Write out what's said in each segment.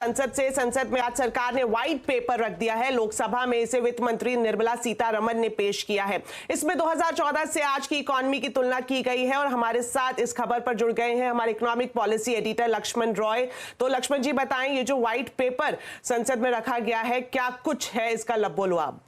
संसद में आज सरकार ने व्हाइट पेपर रख दिया है। लोकसभा में इसे वित्त मंत्री निर्मला सीतारमण ने पेश किया है। इसमें 2014 से आज की इकोनॉमी की तुलना की गई है और हमारे साथ इस खबर पर जुड़ गए हैं हमारे economic policy editor Lakshman Roy. तो लक्ष्मण जी बताएं, ये जो व्हाइट पेपर संसद में रखा गया है, क्या कुछ है इसका लबोलुआब?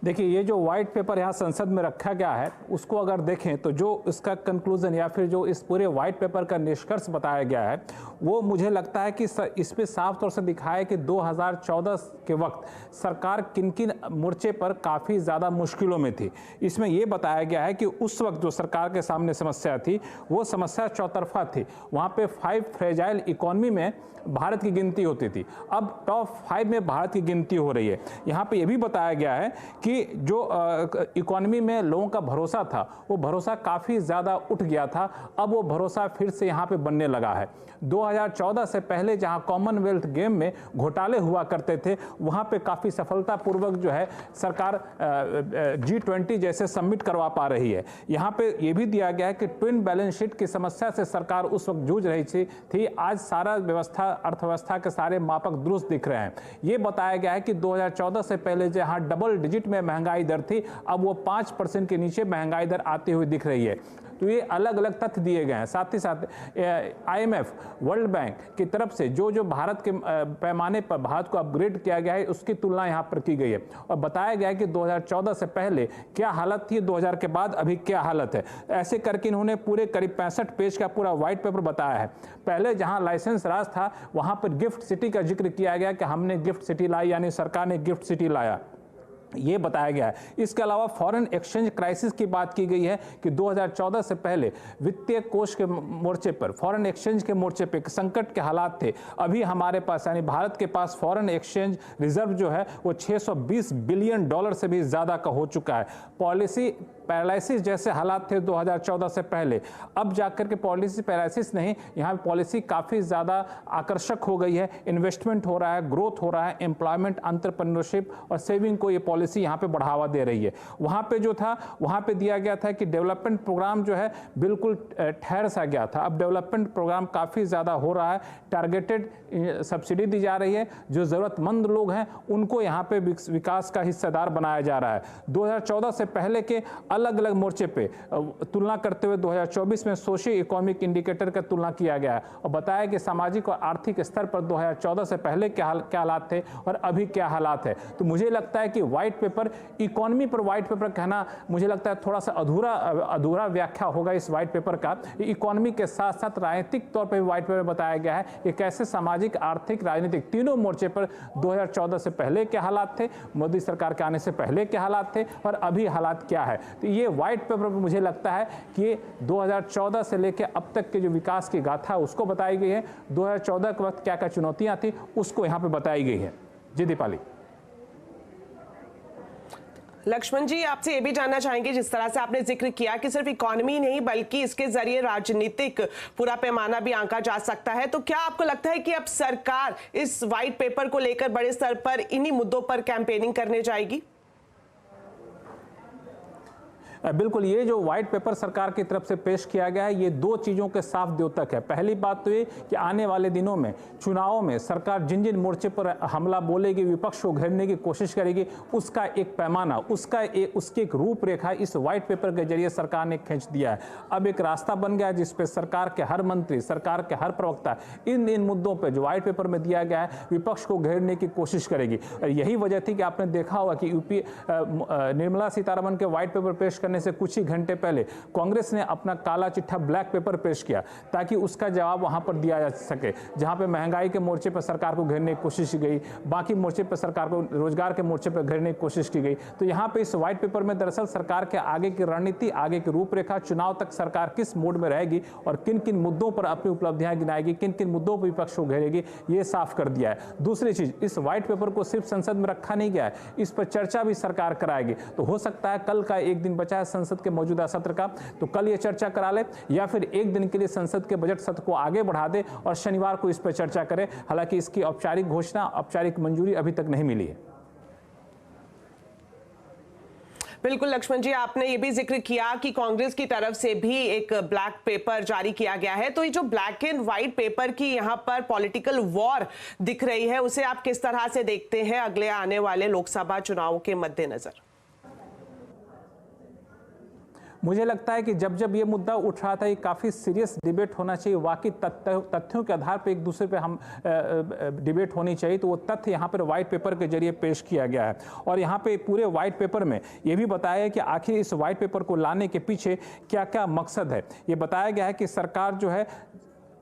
देखिए, ये जो व्हाइट पेपर यहाँ संसद में रखा गया है उसको अगर देखें तो जो इसका कंक्लूजन या फिर जो इस पूरे व्हाइट पेपर का निष्कर्ष बताया गया है वो मुझे लगता है कि इस पे साफ तौर से दिखाया है कि 2014 के वक्त सरकार किन किन मोर्चे पर काफ़ी ज़्यादा मुश्किलों में थी। इसमें ये बताया गया है कि उस वक्त जो सरकार के सामने समस्या थी वो समस्या चौतरफा थी। वहाँ पे 5 फ्रेजाइल इकोनॉमी में भारत की गिनती होती थी, अब टॉप 5 में भारत की गिनती हो रही है। यहाँ पे ये भी बताया गया है कि जो इकोनॉमी में लोगों का भरोसा था वो भरोसा काफ़ी ज़्यादा उठ गया था, अब वो भरोसा फिर से यहाँ पे बनने लगा है। 2014 से पहले जहाँ कॉमनवेल्थ गेम में घोटाले हुआ करते थे वहाँ पे काफ़ी सफलतापूर्वक जो है सरकार G20 जैसे समिट करवा पा रही है। यहाँ पे ये भी दिया गया है कि ट्विन बैलेंस शीट की समस्या से सरकार उस वक्त जूझ रही थी। आज सारा व्यवस्था अर्थव्यवस्था के सारे मापक दुरुस्त दिख रहे हैं। ये बताया गया है कि 2014 से पहले जहाँ डबल डिजिट में महंगाई दर थी अब वो 5% के नीचे महंगाई दर आती हुई दिख रही है। तो ये अलग अलग तथ्य दिए गए हैं। साथ ही साथ IMF वर्ल्ड बैंक की तरफ से जो भारत के पैमाने पर भारत को अपग्रेड किया गया है उसकी तुलना यहाँ पर की गई है और बताया गया है कि 2014 से पहले क्या हालत थी, 2000 के बाद अभी क्या हालत है। ऐसे करके इन्होंने पूरे करीब 65 पेज का पूरा व्हाइट पेपर बताया है। पहले जहाँ लाइसेंस राज था वहाँ पर गिफ्ट सिटी का जिक्र किया गया कि हमने गिफ्ट सिटी लाई, यानी सरकार ने गिफ्ट सिटी लाया, ये बताया गया है। इसके अलावा फॉरेन एक्सचेंज क्राइसिस की बात की गई है कि 2014 से पहले वित्तीय कोष के मोर्चे पर, फॉरेन एक्सचेंज के मोर्चे पे संकट के हालात थे। अभी हमारे पास यानी भारत के पास फॉरेन एक्सचेंज रिजर्व जो है वो $620 बिलियन से भी ज़्यादा का हो चुका है। पॉलिसी पैरालिसिस जैसे हालात थे 2014 से पहले, अब जाकर के पॉलिसी पैरालिसिस नहीं, यहाँ पॉलिसी काफ़ी ज़्यादा आकर्षक हो गई है। इन्वेस्टमेंट हो रहा है, ग्रोथ हो रहा है, एम्प्लॉयमेंट, एंटरप्रेन्योरशिप और सेविंग को ये पॉलिसी यहाँ पे बढ़ावा दे रही है। वहाँ पे जो था वहाँ पे दिया गया था कि डेवलपमेंट प्रोग्राम जो है बिल्कुल ठहर सा गया था, अब डेवलपमेंट प्रोग्राम काफ़ी ज़्यादा हो रहा है। टारगेटेड सब्सिडी दी जा रही है, जो ज़रूरतमंद लोग हैं उनको यहाँ पे विकास का हिस्सेदार बनाया जा रहा है। 2014 से पहले के अलग अलग मोर्चे पे तुलना करते हुए 2024 में सोशियो इकोनॉमिक इंडिकेटर का तुलना किया गया है और बताया कि सामाजिक और आर्थिक स्तर पर 2014 से पहले क्या हालात थे और अभी क्या हालात है। तो मुझे लगता है कि व्हाइट पेपर, इकोनॉमी पर व्हाइट पेपर कहना मुझे लगता है थोड़ा सा अधूरा व्याख्या होगा इस व्हाइट पेपर का। इकोनॉमी के साथ साथ राजनीतिक तौर पर व्हाइट पेपर बताया गया है कि कैसे सामाजिक, आर्थिक, राजनीतिक तीनों मोर्चे पर 2014 से पहले क्या हालात थे, मोदी सरकार के आने से पहले क्या हालात थे और अभी हालात क्या है। तो ये व्हाइट पेपर पर मुझे लगता है कि 2014 से लेकर अब तक के जो विकास की गाथा उसको बताई गई है, 2014 के वक्त क्या क्या चुनौतियां थी उसको यहाँ पे बताई गई है। जी दीपाली। लक्ष्मण जी, आपसे ये भी जानना चाहेंगे, जिस तरह से आपने जिक्र किया कि सिर्फ इकोनॉमी नहीं बल्कि इसके जरिए राजनीतिक पूरा पैमाना भी आंका जा सकता है, तो क्या आपको लगता है कि अब सरकार इस व्हाइट पेपर को लेकर बड़े स्तर पर इन्हीं मुद्दों पर कैंपेनिंग करने जाएगी? बिल्कुल, ये जो व्हाइट पेपर सरकार की तरफ से पेश किया गया है ये 2 चीज़ों के साफ द्योतक है। पहली बात तो ये कि आने वाले दिनों में चुनावों में सरकार जिन जिन मोर्चे पर हमला बोलेगी, विपक्ष को घेरने की कोशिश करेगी, उसका एक पैमाना, उसकी एक रूपरेखा इस व्हाइट पेपर के जरिए सरकार ने खींच दिया है। अब एक रास्ता बन गया है जिस पे सरकार के हर मंत्री, सरकार के हर प्रवक्ता इन मुद्दों पर जो व्हाइट पेपर में दिया गया है विपक्ष को घेरने की कोशिश करेगी। और यही वजह थी कि आपने देखा होगा कि निर्मला सीतारमण के व्हाइट पेपर पेश करने से कुछ ही घंटे पहले कांग्रेस ने अपना काला चिट्ठा ब्लैक पेपर पेश किया ताकि उसका जवाब वहां पर दिया जा सके। जहां पे महंगाई के मोर्चे पर सरकार को घेरने की कोशिश की गई, बाकी मोर्चे पर सरकार को, रोजगार के मोर्चे पर घेरने की कोशिश की गई। तो यहाँ पे इस व्हाइट पेपर में दरअसल सरकार के आगे की रणनीति, आगे की रूपरेखा, चुनाव तक सरकार किस मोड में रहेगी और किन किन मुद्दों पर अपनी उपलब्धियां गिनाएगी, किन किन मुद्दों पर विपक्ष को घेरेगी, ये साफ कर दिया है। दूसरी चीज, इस व्हाइट पेपर को सिर्फ संसद में रखा नहीं गया है, इस पर चर्चा भी सरकार कराएगी। तो हो सकता है कल का एक दिन बचा है संसद के मौजूदा सत्र का, तो कल ये चर्चा करा ले या फिर एक दिन के लिए संसद के बजट सत्र को आगे बढ़ा दे और शनिवार को इस पर चर्चा करे। हालांकि इसकी औपचारिक घोषणा, औपचारिक मंजूरी अभी तक नहीं मिली है। बिल्कुल लक्ष्मण जी, आपने ये भी जिक्र किया कि कांग्रेस की तरफ से भी एक ब्लैक पेपर जारी किया गया है, तो ये जो ब्लैक एंड व्हाइट पेपर की यहाँ पर पॉलिटिकल वॉर दिख रही है, उसे आप किस तरह से देखते हैं अगले आने वाले लोकसभा चुनाव के मद्देनजर? मुझे लगता है कि जब जब ये मुद्दा उठ रहा था, ये काफ़ी सीरियस डिबेट होना चाहिए, वाकई तथ्यों के आधार पर एक दूसरे पे हम डिबेट होनी चाहिए, तो वो तथ्य यहाँ पर व्हाइट पेपर के जरिए पेश किया गया है। और यहाँ पे पूरे व्हाइट पेपर में ये भी बताया है कि आखिर इस व्हाइट पेपर को लाने के पीछे क्या क्या मकसद है। ये बताया गया है कि सरकार जो है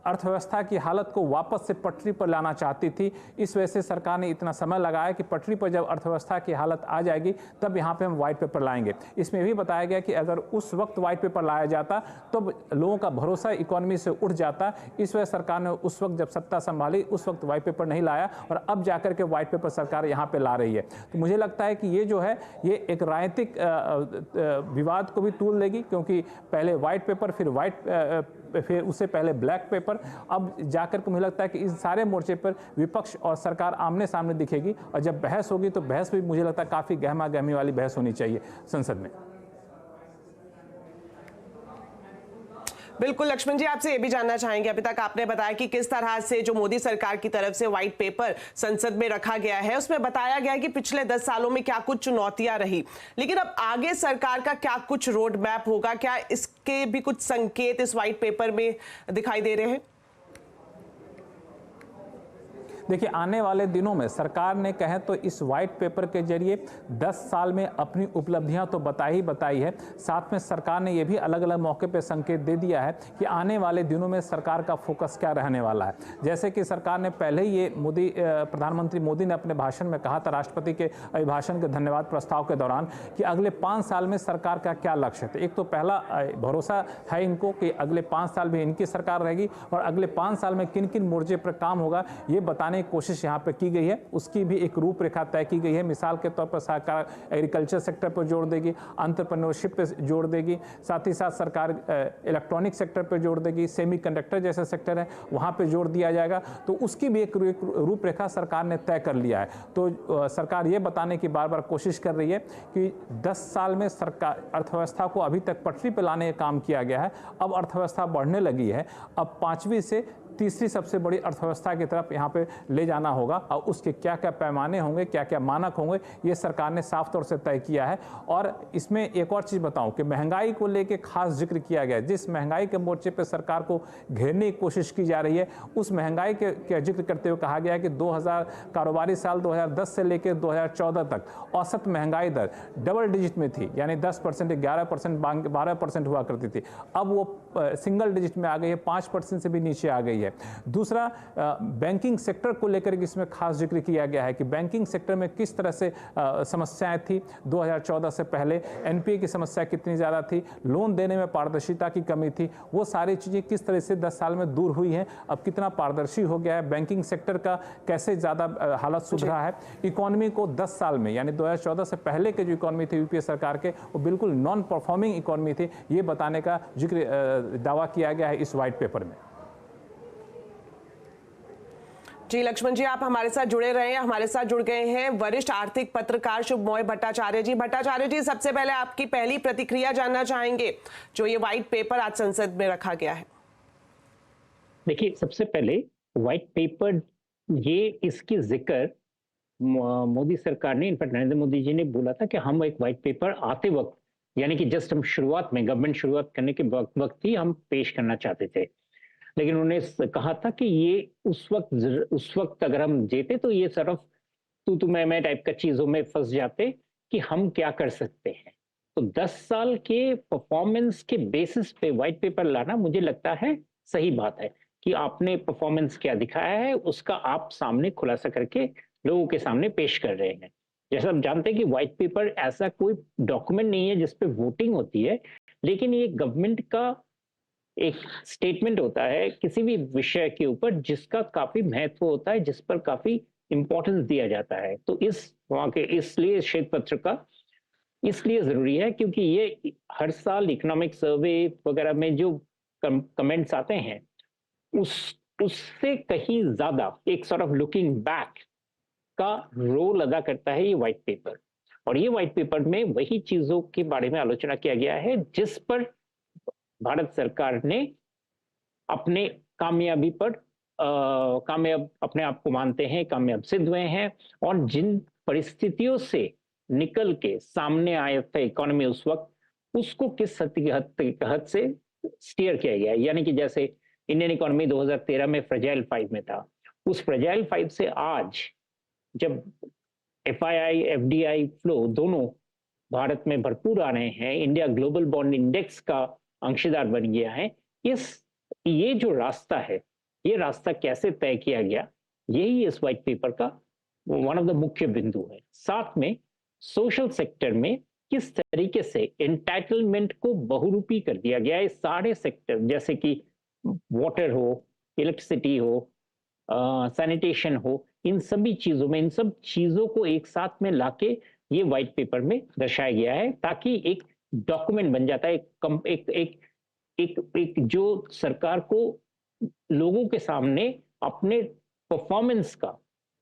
अर्थव्यवस्था की हालत को वापस से पटरी पर लाना चाहती थी, इस वजह से सरकार ने इतना समय लगाया कि पटरी पर जब अर्थव्यवस्था की हालत आ जाएगी तब यहाँ पे हम व्हाइट पेपर लाएंगे। इसमें भी बताया गया कि अगर उस वक्त व्हाइट पेपर लाया जाता तो लोगों का भरोसा इकोनॉमी से उठ जाता, इस वजह सरकार ने उस वक्त जब सत्ता संभाली उस वक्त व्हाइट पेपर नहीं लाया और अब जाकर के व्हाइट पेपर सरकार यहाँ पर ला रही है। तो मुझे लगता है कि ये जो है ये एक राजनीतिक विवाद को भी तूल देगी, क्योंकि पहले व्हाइट पेपर फिर उससे पहले ब्लैक पेपर, अब जाकर के मुझे लगता है कि इस सारे मोर्चे पर विपक्ष और सरकार आमने सामने दिखेगी और जब बहस होगी तो बहस भी मुझे लगता है काफी गहमा गहमी वाली बहस होनी चाहिए संसद में। बिल्कुल लक्ष्मण जी, आपसे ये भी जानना चाहेंगे, अभी तक आपने बताया कि किस तरह से जो मोदी सरकार की तरफ से व्हाइट पेपर संसद में रखा गया है, उसमें बताया गया है कि पिछले 10 सालों में क्या कुछ चुनौतियां रही, लेकिन अब आगे सरकार का क्या कुछ रोड मैप होगा, क्या इसके भी कुछ संकेत इस व्हाइट पेपर में दिखाई दे रहे हैं? देखिए, आने वाले दिनों में सरकार ने कहे तो इस व्हाइट पेपर के जरिए 10 साल में अपनी उपलब्धियां तो बताई है, साथ में सरकार ने यह भी अलग अलग मौके पर संकेत दे दिया है कि आने वाले दिनों में सरकार का फोकस क्या रहने वाला है। जैसे कि सरकार ने पहले ही ये प्रधानमंत्री मोदी ने अपने भाषण में कहा था, राष्ट्रपति के अभिभाषण के धन्यवाद प्रस्ताव के दौरान, कि अगले 5 साल में सरकार का क्या लक्ष्य है। एक तो पहला भरोसा है इनको कि अगले 5 साल भी इनकी सरकार रहेगी और अगले 5 साल में किन किन मोर्चे पर काम होगा ये बताने की कोशिश यहाँ पे की गई है। उसकी भी एक रूपरेखा तय की गई है। मिसाल के तौर पर सरकार एग्रीकल्चर सेक्टर पर जोड़ देगी, एंटरप्रेन्योरशिप पे जोड़ देगी, साथ ही साथ सरकार इलेक्ट्रॉनिक सेक्टर पर जोड़ देगी, सेमीकंडक्टर जैसे सेक्टर है वहाँ पे जोड़ दिया जाएगा। तो उसकी भी एक रूपरेखा सरकार ने तय कर लिया है। तो सरकार ये बताने की बार बार कोशिश कर रही है कि 10 साल में सरकार अर्थव्यवस्था को अभी तक पटरी पर लाने का काम किया गया है, अब अर्थव्यवस्था बढ़ने लगी है, अब 5वीं से तीसरी सबसे बड़ी अर्थव्यवस्था की तरफ यहाँ पे ले जाना होगा और उसके क्या क्या पैमाने होंगे, क्या क्या मानक होंगे, ये सरकार ने साफ तौर से तय किया है। और इसमें एक और चीज़ बताऊं कि महंगाई को लेके खास जिक्र किया गया है। जिस महंगाई के मोर्चे पे सरकार को घेरने की कोशिश की जा रही है, उस महंगाई के जिक्र करते हुए कहा गया है कि 2000 कारोबारी साल 2010 से लेकर 2014 तक औसत महंगाई दर डबल डिजिट में थी, यानी 10%, 11%, 12% हुआ करती थी। अब वो सिंगल डिजिट में आ गई है, 5% से भी नीचे आ गई है। दूसरा, बैंकिंग सेक्टर को लेकर इसमें खास जिक्र किया गया है कि बैंकिंग सेक्टर में किस तरह से समस्याएं थी 2014 से पहले, एनपीए की समस्या कितनी ज़्यादा थी, लोन देने में पारदर्शिता की कमी थी, वो सारी चीज़ें किस तरह से 10 साल में दूर हुई हैं, अब कितना पारदर्शी हो गया है, बैंकिंग सेक्टर का कैसे ज़्यादा हालत सुधरा है, इकोनॉमी को 10 साल में, यानी 2014 से पहले के जो इकोनॉमी थी यूपीए सरकार के, वो बिल्कुल नॉन परफॉर्मिंग इकोनॉमी थी, ये बताने का जिक्र दावा किया गया है इस व्हाइट पेपर में। जी लक्ष्मण जी, आप हमारे साथ जुड़े रहे हैं। हमारे साथ जुड़ गए हैं वरिष्ठ आर्थिक पत्रकार शुभमोय भट्टाचार्य जी। भट्टाचार्य जी, सबसे पहले आपकी पहली प्रतिक्रिया जानना चाहेंगे जो ये व्हाइट पेपर आज संसद में रखा गया है। देखिए, सबसे पहले व्हाइट पेपर, ये इसकी जिक्र मोदी सरकार ने, इनफैक्ट नरेंद्र मोदी जी ने बोला था कि हम एक व्हाइट पेपर आते वक्त, यानी कि जस्ट हम शुरुआत में, गवर्नमेंट शुरुआत करने के वक्त ही हम पेश करना चाहते थे, लेकिन उन्होंने कहा था कि ये उस वक्त अगर हम जेते तो ये सिर्फ तू मैं टाइप का चीजों में फंस जाते कि हम क्या कर सकते हैं। तो 10 साल के परफॉर्मेंस के बेसिस पे व्हाइट पेपर लाना मुझे लगता है सही बात है कि आपने परफॉर्मेंस क्या दिखाया है उसका आप सामने खुलासा करके लोगों के सामने पेश कर रहे हैं। जैसा हम जानते हैं कि व्हाइट पेपर ऐसा कोई डॉक्यूमेंट नहीं है जिसपे वोटिंग होती है, लेकिन ये गवर्नमेंट का एक स्टेटमेंट होता है किसी भी विषय के ऊपर जिसका काफी महत्व होता है, जिस पर काफी इंपॉर्टेंस दिया जाता है। तो इसलिए श्वेत पत्र का इसलिए जरूरी है क्योंकि ये हर साल इकोनॉमिक सर्वे वगैरह में जो कमेंट्स आते हैं उससे कहीं ज्यादा एक सॉर्ट ऑफ लुकिंग बैक का रोल अदा करता है ये व्हाइट पेपर। और ये व्हाइट पेपर में वही चीजों के बारे में आलोचना किया गया है जिस पर भारत सरकार ने अपने कामयाबी पर कामयाब अपने आप को मानते हैं, कामयाब सिद्ध हुए हैं, और जिन परिस्थितियों से निकल के सामने आया था इकोनॉमी उस वक्त, उसको किस हद से स्टीयर किया गया है। यानी कि जैसे इंडियन इकोनॉमी 2013 में फ्रेजाइल 5 में था, उस फ्रेजाइल 5 से आज जब एफआईआई एफडीआई फ्लो दोनों भारत में भरपूर आ रहे हैं, इंडिया ग्लोबल बॉन्ड इंडेक्स का अंशीदार बन गया है, ये जो रास्ता है, ये रास्ता कैसे तय किया गया, यही इस व्हाइट पेपर का वन ऑफ द मुख्य बिंदु है। साथ में सोशल सेक्टर में किस तरीके से एंटाइटलमेंट को बहुरूपी कर दिया गया है, सारे सेक्टर जैसे कि वाटर हो, इलेक्ट्रिसिटी हो, सैनिटेशन हो, इन सभी चीजों में, इन सब चीजों को एक साथ में लाके ये व्हाइट पेपर में दर्शाया गया है, ताकि एक डॉक्यूमेंट बन जाता है, एक जो सरकार को लोगों के सामने अपने परफॉर्मेंस का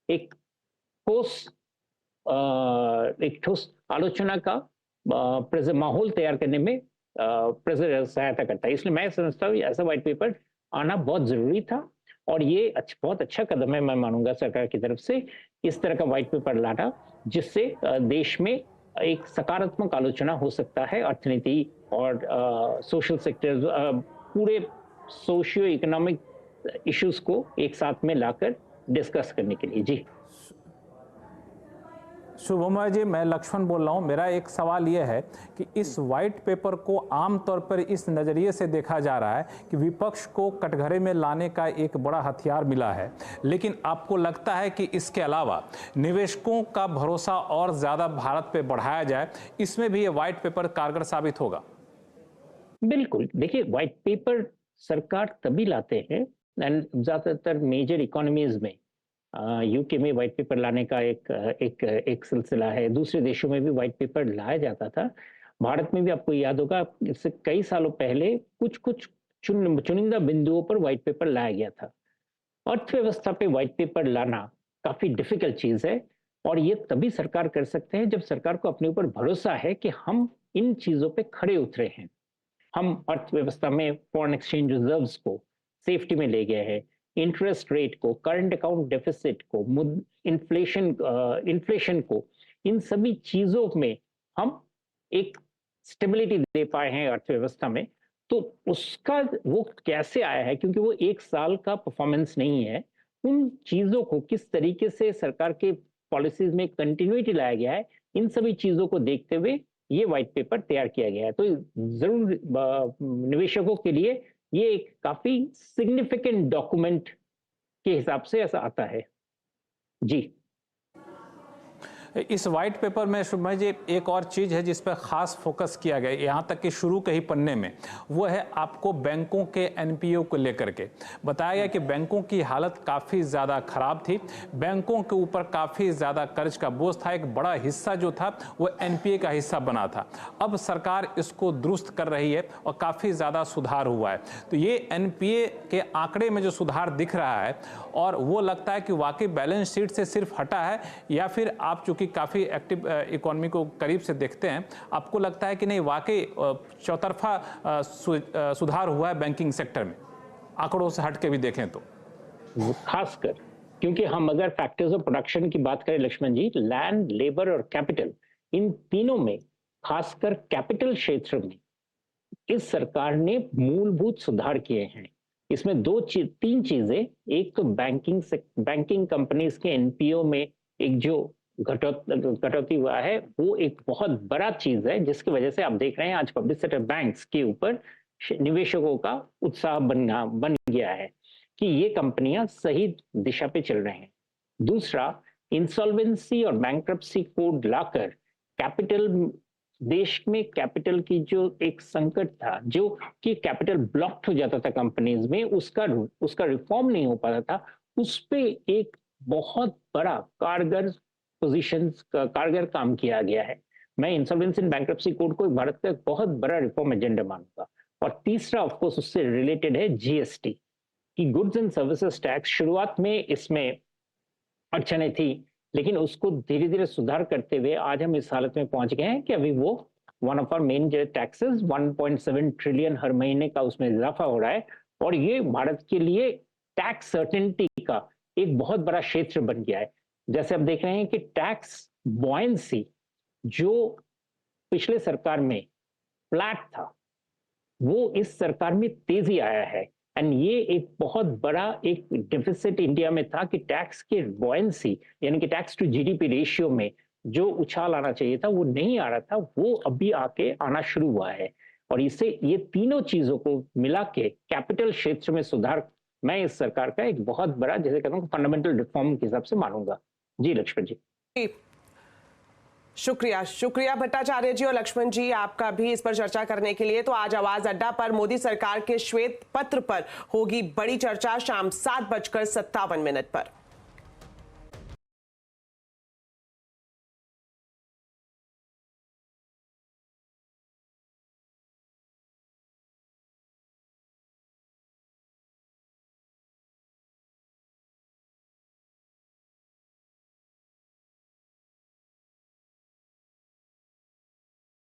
एक ठोस आलोचना का माहौल तैयार करने में सहायता करता है। इसलिए मैं समझता हूँ ऐसा व्हाइट पेपर आना बहुत जरूरी था, और ये बहुत अच्छा कदम है, मैं मानूंगा सरकार की तरफ से इस तरह का व्हाइट पेपर लाना, जिससे देश में एक सकारात्मक आलोचना हो सकता है अर्थनीति और सोशल सेक्टर, पूरे सोशियो इकोनॉमिक इश्यूज को एक साथ में लाकर डिस्कस करने के लिए। जी शुभमय जी, मैं लक्ष्मण बोल रहा हूँ। मेरा एक सवाल ये है कि इस वाइट पेपर को आमतौर पर इस नज़रिए से देखा जा रहा है कि विपक्ष को कटघरे में लाने का एक बड़ा हथियार मिला है, लेकिन आपको लगता है कि इसके अलावा निवेशकों का भरोसा और ज़्यादा भारत पे बढ़ाया जाए, इसमें भी ये वाइट पेपर कारगर साबित होगा? बिल्कुल। देखिए, व्हाइट पेपर सरकार तभी लाते हैं, ज़्यादातर मेजर इकोनॉमीज में, यूके में व्हाइट पेपर लाने का एक सिलसिला है, दूसरे देशों में भी व्हाइट पेपर लाया जाता था। भारत में भी आपको याद होगा, इससे कई सालों पहले कुछ चुनिंदा बिंदुओं पर व्हाइट पेपर लाया गया था। अर्थव्यवस्था पे व्हाइट पेपर लाना काफी डिफिकल्ट चीज है, और ये तभी सरकार कर सकते हैं जब सरकार को अपने ऊपर भरोसा है कि हम इन चीजों पे खड़े उतरे हैं। हम अर्थव्यवस्था में फॉरेन एक्सचेंज रिजर्व्स को सेफ्टी में ले गए हैं, इंटरेस्ट रेट को, करंट अकाउंट डेफिसिट को, इन्फ्लेशन को, इन सभी चीजों में हम एक स्टेबिलिटी दे पाए हैं अर्थव्यवस्था में। तो उसका वो कैसे आया है, क्योंकि वो एक साल का परफॉर्मेंस नहीं है। उन चीजों को किस तरीके से सरकार के पॉलिसीज में कंटिन्यूटी लाया गया है, इन सभी चीजों को देखते हुए ये व्हाइट पेपर तैयार किया गया है। तो जरूर निवेशकों के लिए ये एक काफी सिग्निफिकेंट डॉक्यूमेंट के हिसाब से ऐसा आता है। जी, इस वाइट पेपर में शुभमय जी एक और चीज़ है जिस पर खास फोकस किया गया, यहाँ तक कि शुरू के ही पन्ने में, वो है आपको बैंकों के एनपीओ को लेकर के बताया गया कि बैंकों की हालत काफ़ी ज़्यादा खराब थी, बैंकों के ऊपर काफ़ी ज़्यादा कर्ज का बोझ था, एक बड़ा हिस्सा जो था वो एनपीए का हिस्सा बना था। अब सरकार इसको दुरुस्त कर रही है और काफ़ी ज़्यादा सुधार हुआ है। तो ये एनपीए के आंकड़े में जो सुधार दिख रहा है, और वो लगता है कि वाकई बैलेंस शीट से सिर्फ हटा है, या फिर आप चूंकि काफ़ी एक्टिव इकोनॉमी को करीब से देखते हैं, आपको लगता है कि नहीं वाकई चौतरफा सुधार हुआ है बैंकिंग सेक्टर में, आंकड़ों से हट के भी देखें तो? खासकर क्योंकि हम अगर फैक्टर्स ऑफ प्रोडक्शन की बात करें लक्ष्मण जी, लैंड, लेबर और कैपिटल, इन तीनों में, खासकर कैपिटल क्षेत्र में इस सरकार ने मूलभूत सुधार किए हैं। इसमें तीन चीजें, एक तो बैंकिंग कंपनीज के एनपीओ में एक जो कटौती हुआ है, वो एक बहुत बड़ा चीज है, जिसकी वजह से आप देख रहे हैं आज पब्लिक सेक्टर बैंक्स के ऊपर निवेशकों का उत्साह बन गया है कि ये कंपनियां सही दिशा पे चल रहे हैं। दूसरा, इंसॉल्वेंसी और बैंक्रप्सी कोड लाकर कैपिटल, देश में कैपिटल की जो एक संकट था, जो कि कैपिटल ब्लॉक्ड हो जाता था कंपनीज में, उसका रिफॉर्म नहीं हो पाता था, उस पे एक बहुत बड़ा कारगर काम किया गया है। मैं इंसॉल्वेंसी एंड बैंक्रप्सी कोड को भारत का एक बहुत बड़ा रिफॉर्म एजेंडा मानूंगा। और तीसरा ऑफकोर्स उससे रिलेटेड है जीएसटी की, गुड्स एंड सर्विसेज टैक्स। शुरुआत में इसमें अड़चने थी लेकिन उसको धीरे धीरे सुधार करते हुए आज हम इस हालत में पहुंच गए हैं कि अभी वो one of our main taxes 1.7 trillion हर महीने का उसमें इजाफा हो रहा है, और ये भारत के लिए टैक्स सर्टेनिटी का एक बहुत बड़ा क्षेत्र बन गया है। जैसे आप देख रहे हैं कि टैक्स बॉयंसी जो पिछले सरकार में फ्लैट था, वो इस सरकार में तेजी आया है। एंड ये एक बहुत बड़ा एक डेफिसिट इंडिया में था कि टैक्स के बॉयंसी यानी कि टैक्स टू जीडीपी रेशियो में जो उछाल आना चाहिए था वो नहीं आ रहा था, वो अभी आके आना शुरू हुआ है। और इससे ये तीनों चीजों को मिला के कैपिटल क्षेत्र में सुधार मैं इस सरकार का एक बहुत बड़ा, जैसे कहता हूँ, फंडामेंटल रिफॉर्म के हिसाब से मानूंगा। जी लक्ष्मण जी। शुक्रिया भट्टाचार्य जी और लक्ष्मण जी आपका भी इस पर चर्चा करने के लिए। तो आज आवाज अड्डा पर मोदी सरकार के श्वेत पत्र पर होगी बड़ी चर्चा शाम 7:57 पर।